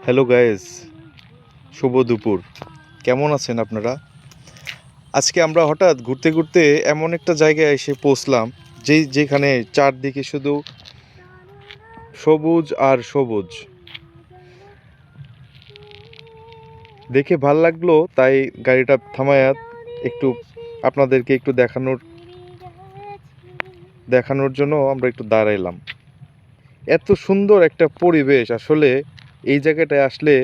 Hello guys, শুভ দুপুর। কেমন আছেন আপনারা? আজকে আমরা হঠাৎ ঘুরতে ঘুরতে এমন একটা জায়গায় এসে পৌঁছলাম যেখানে চারদিকে শুধু সবুজ আর সবুজ। দেখে ভাল লাগলো, তাই গাড়িটা থামায়া একটু আপনাদেরকে একটু দেখানোর জন্য আমরা একটু দাঁড়াইলাম। এত সুন্দর একটা পরিবেশ, আসলে এই জায়গাটায় আসলে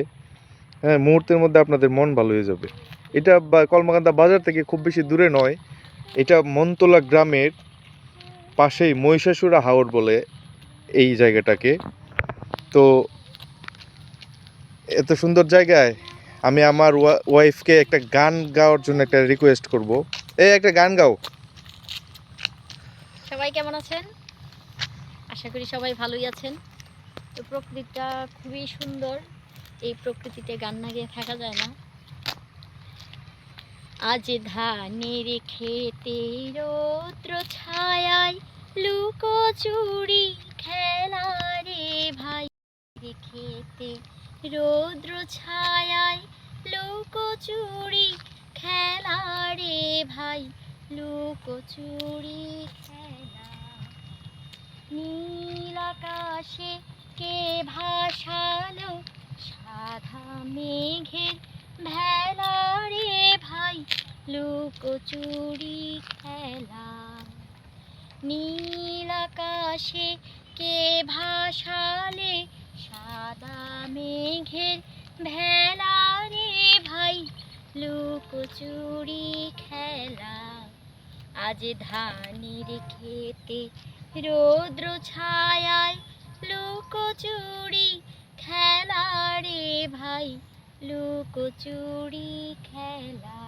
মুহূর্তের মধ্যে আপনাদের মন ভালো হয়ে যাবে। এটা কলমাকান্দা বাজার থেকে খুব বেশি দূরে নয়। এটা মনতলা গ্রামের পাশেই মহিষাসুরা হাওর বলে এই জায়গাটাকে। তো এত সুন্দর জায়গায় আমি আমার ওয়াইফকে একটা গান গাওয়ার জন্য একটা রিকোয়েস্ট করব। একটা গান গাও। সবাই কেমন আছেন? আশা করি সবাই ভালোই আছেন। তো প্রকৃতিটা খুবই সুন্দর, এই প্রকৃতিতে গান না গেয়ে থাকা যায় না। আজ ধানের খেতে রৌদ্র ছায়ায় লুকোচুরি খেলা রে ভাই। খেতে রৌদ্র ছায়ায় লুকোচুরি খেলা রে ভাই, লুকোচুরি খেলা। নীল আকাশে কে ভাসালো সাদা মেঘের ভেলা রে ভাই, লুকোচুরি খেলা। নীল আকাশে কে ভাসালে সাদা মেঘের ভেলা রে ভাই, লুকোচুরি খেলা। আজ ধানের খেতে রৌদ্র ছায়ায় লুকোচুরি খেলা রে ভাই, লুকোচুরি খেলা।